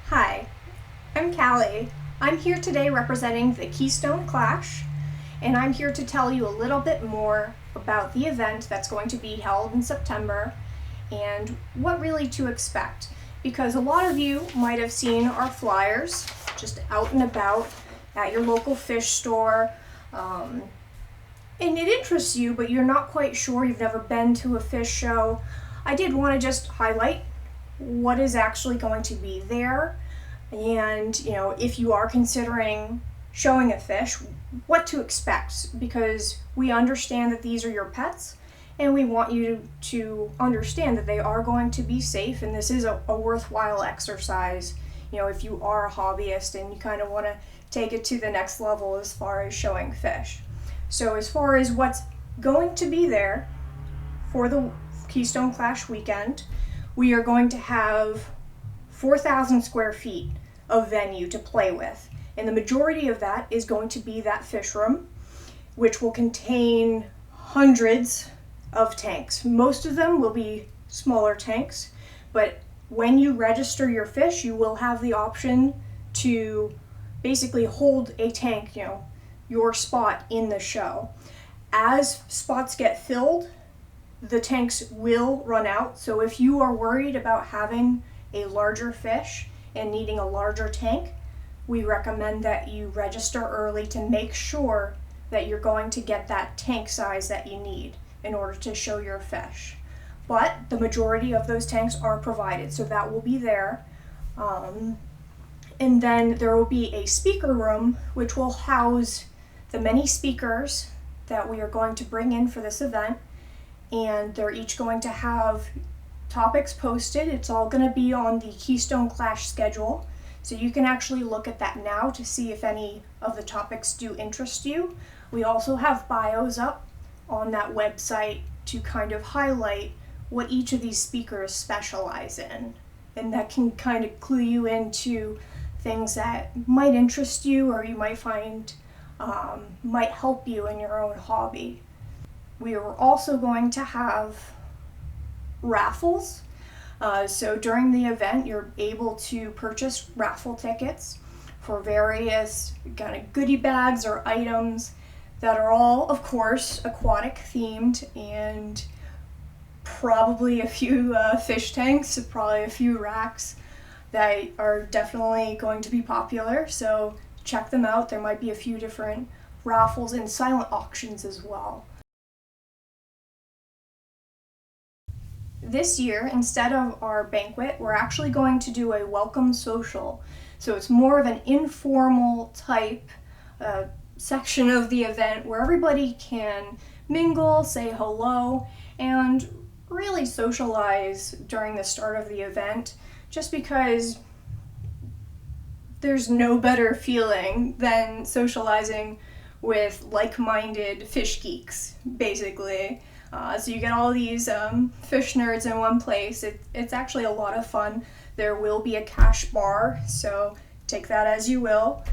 Hi, I'm Callie. I'm here today representing the Keystone Clash, and I'm here to tell you a little bit more about the event that's going to be held in September and what really to expect. Because a lot of you might have seen our flyers just out and about at your local fish store, and it interests you, but you're not quite sure, you've never been to a fish show. I did want to just highlight what is actually going to be there, and if you are considering showing a fish, what to expect, because we understand that these are your pets and we want you to understand that they are going to be safe, and this is a worthwhile exercise, if you are a hobbyist and you kind of want to take it to the next level as far as showing fish. So as far as what's going to be there for the Keystone Clash weekend, we are going to have 4,000 square feet of venue to play with. And the majority of that is going to be that fish room, which will contain hundreds of tanks. Most of them will be smaller tanks, but when you register your fish, you will have the option to basically hold a tank, your spot in the show. As spots get filled, the tanks will run out. So if you are worried about having a larger fish and needing a larger tank, we recommend that you register early to make sure that you're going to get that tank size that you need in order to show your fish. But the majority of those tanks are provided, so that will be there. And then there will be a speaker room which will house the many speakers that we are going to bring in for this event, and they're each going to have topics posted. It's all going to be on the Keystone Clash schedule, so you can actually look at that now to see if any of the topics do interest you. We also have bios up on that website to kind of highlight what each of these speakers specialize in, and that can kind of clue you into things that might interest you or you might find might help you in your own hobby. We are also going to have raffles. So during the event, you're able to purchase raffle tickets for various kind of goodie bags or items that are all, of course, aquatic themed, and probably a few fish tanks, probably a few racks that are definitely going to be popular. So check them out. There might be a few different raffles and silent auctions as well. This year, instead of our banquet, we're actually going to do a welcome social. So it's more of an informal type section of the event where everybody can mingle, say hello, and really socialize during the start of the event, just because there's no better feeling than socializing with like-minded fish geeks, basically. So you get all these fish nerds in one place. It's actually a lot of fun. There will be a cash bar, so take that as you will.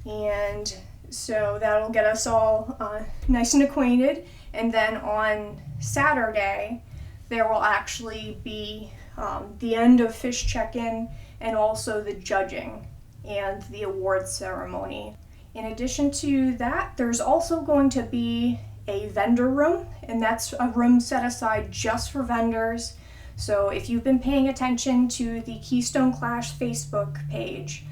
And so that'll get us all nice and acquainted. And then on Saturday, there will actually be the end of fish check-in and also the judging and the awards ceremony. In addition to that, there's also going to be a vendor room, and that's a room set aside just for vendors. So if you've been paying attention to the Keystone Clash Facebook page,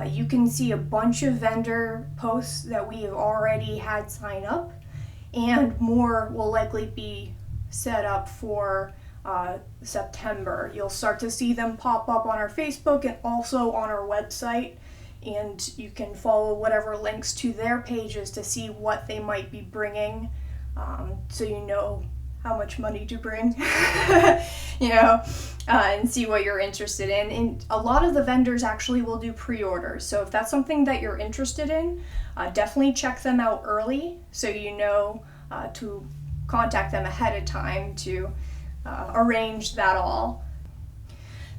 you can see a bunch of vendor posts that we have already had sign up, and more will likely be set up for September. You'll start to see them pop up on our Facebook and also on our website, and you can follow whatever links to their pages to see what they might be bringing, so you know how much money to bring, and see what you're interested in. And a lot of the vendors actually will do pre-orders, so if that's something that you're interested in, definitely check them out early so you know to contact them ahead of time to arrange that all.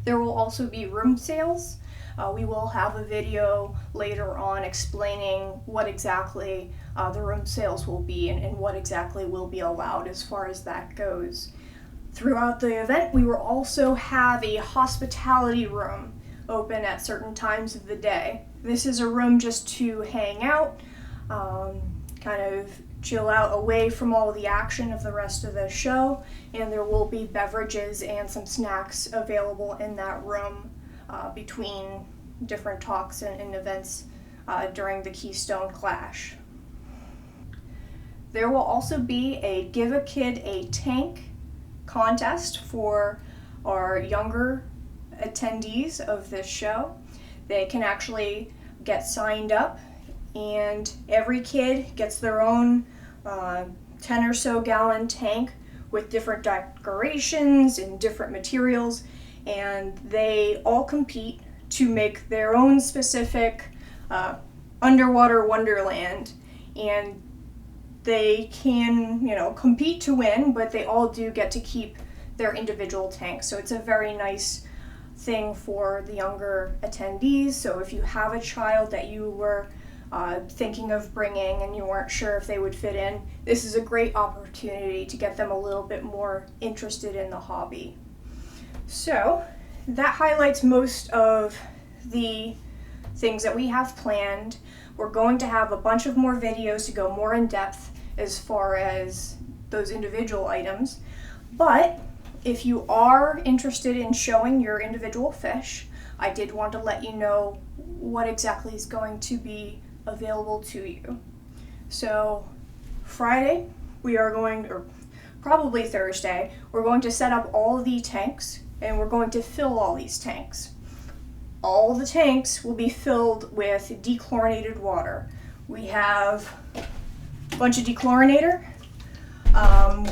There will also be room sales. We will have a video later on explaining what exactly the room sales will be and what exactly will be allowed as far as that goes. Throughout the event, we will also have a hospitality room open at certain times of the day. This is a room just to hang out, kind of chill out away from all the action of the rest of the show, and there will be beverages and some snacks available in that room between different talks and events during the Keystone Clash. There will also be a Give a Kid a Tank contest for our younger attendees of this show. They can actually get signed up, and every kid gets their own 10 or so gallon tank with different decorations and different materials, and they all compete to make their own specific underwater wonderland. And they can, compete to win, but they all do get to keep their individual tanks. So it's a very nice thing for the younger attendees. So if you have a child that you were thinking of bringing and you weren't sure if they would fit in, this is a great opportunity to get them a little bit more interested in the hobby. So that highlights most of the things that we have planned. We're going to have a bunch of more videos to go more in depth as far as those individual items. But if you are interested in showing your individual fish, I did want to let you know what exactly is going to be available to you. So Friday, or probably Thursday, we're going to set up all the tanks and we're going to fill all these tanks. All the tanks will be filled with dechlorinated water. We have a bunch of dechlorinator.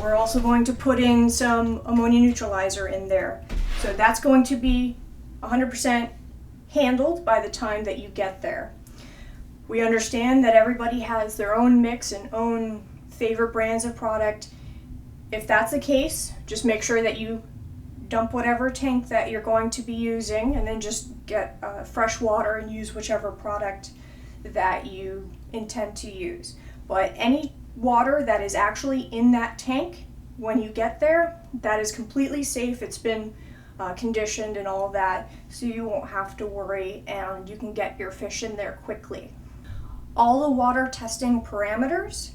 We're also going to put in some ammonia neutralizer in there. So that's going to be 100% handled by the time that you get there. We understand that everybody has their own mix and own favorite brands of product. If that's the case, just make sure that you dump whatever tank that you're going to be using and then just get fresh water and use whichever product that you intend to use. But any water that is actually in that tank, when you get there, that is completely safe. It's been conditioned and all of that, so you won't have to worry and you can get your fish in there quickly. All the water testing parameters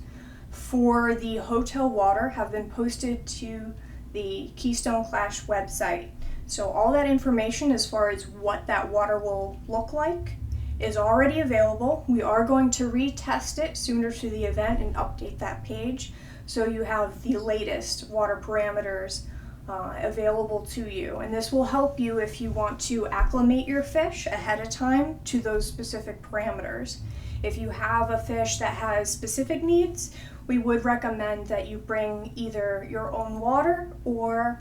for the hotel water have been posted to the Keystone Clash website. So all that information as far as what that water will look like is already available. We are going to retest it sooner to the event and update that page so you have the latest water parameters available to you. And this will help you if you want to acclimate your fish ahead of time to those specific parameters. If you have a fish that has specific needs, we would recommend that you bring either your own water or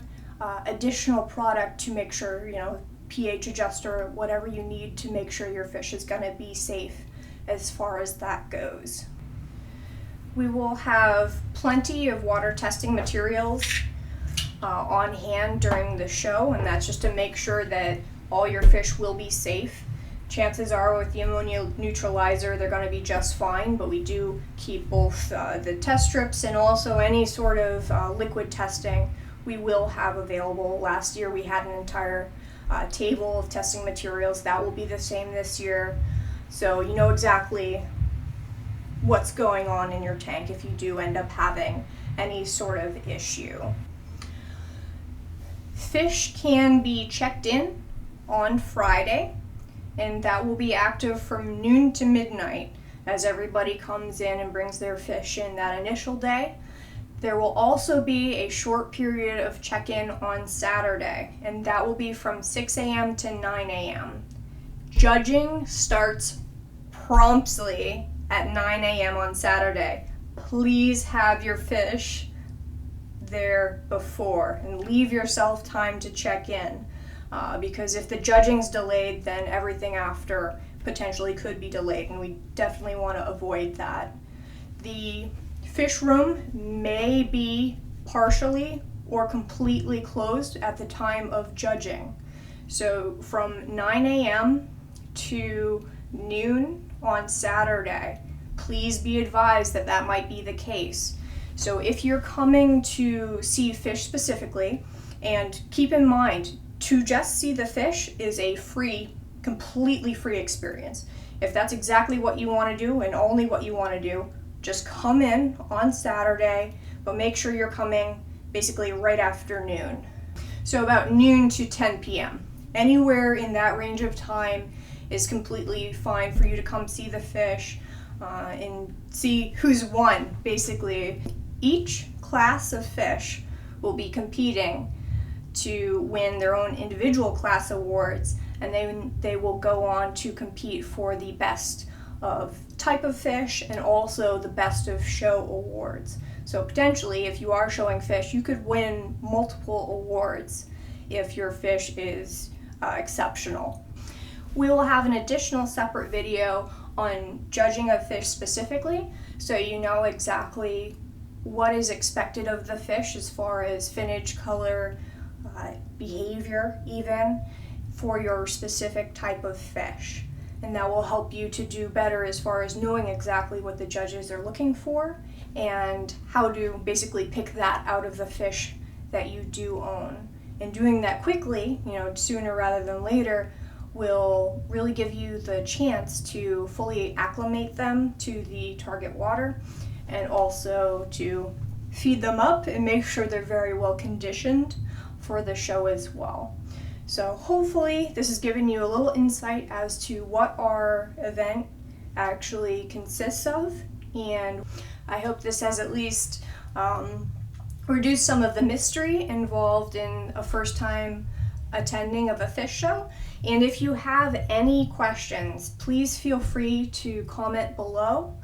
additional product to make sure, pH adjuster, whatever you need to make sure your fish is going to be safe as far as that goes. We will have plenty of water testing materials on hand during the show, and that's just to make sure that all your fish will be safe. Chances are with the ammonia neutralizer they're going to be just fine, but we do keep both the test strips and also any sort of liquid testing we will have available. Last year we had an entire table of testing materials. That will be the same this year, so you know exactly what's going on in your tank if you do end up having any sort of issue. Fish can be checked in on Friday, and that will be active from noon to midnight as everybody comes in and brings their fish in that initial day. There will also be a short period of check-in on Saturday, and that will be from 6 a.m. to 9 a.m. Judging starts promptly at 9 a.m. on Saturday. Please have your fish there before and leave yourself time to check in. Because if the judging's delayed, then everything after potentially could be delayed, and we definitely want to avoid that. The fish room may be partially or completely closed at the time of judging. So from 9 a.m. to noon on Saturday, please be advised that that might be the case. So if you're coming to see fish specifically, and keep in mind, to just see the fish is a free completely free experience. If that's exactly what you want to do and only what you want to do, just come in on Saturday, but make sure you're coming basically right after noon. So about noon to 10 p.m. Anywhere in that range of time is completely fine for you to come see the fish and see who's won, basically. Each class of fish will be competing to win their own individual class awards, and they will go on to compete for the best of type of fish and also the best of show awards. So potentially, if you are showing fish, you could win multiple awards if your fish is exceptional. We will have an additional separate video on judging a fish specifically, so you know exactly what is expected of the fish as far as finnage, color, behavior even, for your specific type of fish. And that will help you to do better as far as knowing exactly what the judges are looking for and how to basically pick that out of the fish that you do own. And doing that quickly, sooner rather than later, will really give you the chance to fully acclimate them to the target water and also to feed them up and make sure they're very well conditioned for the show as well. So hopefully this has given you a little insight as to what our event actually consists of, and I hope this has at least reduced some of the mystery involved in a first time attending of a fish show. And if you have any questions, please feel free to comment below,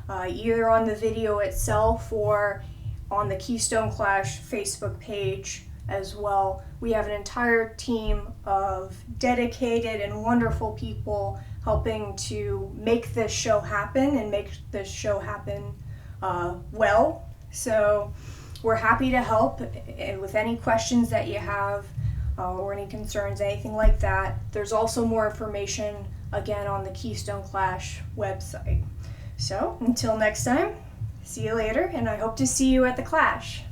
either on the video itself or on the Keystone Clash Facebook page as well. We have an entire team of dedicated and wonderful people helping to make this show happen and make this show happen well. So we're happy to help with any questions that you have or any concerns, anything like that. There's also more information again on the Keystone Clash website. So until next time, see you later, and I hope to see you at the Clash.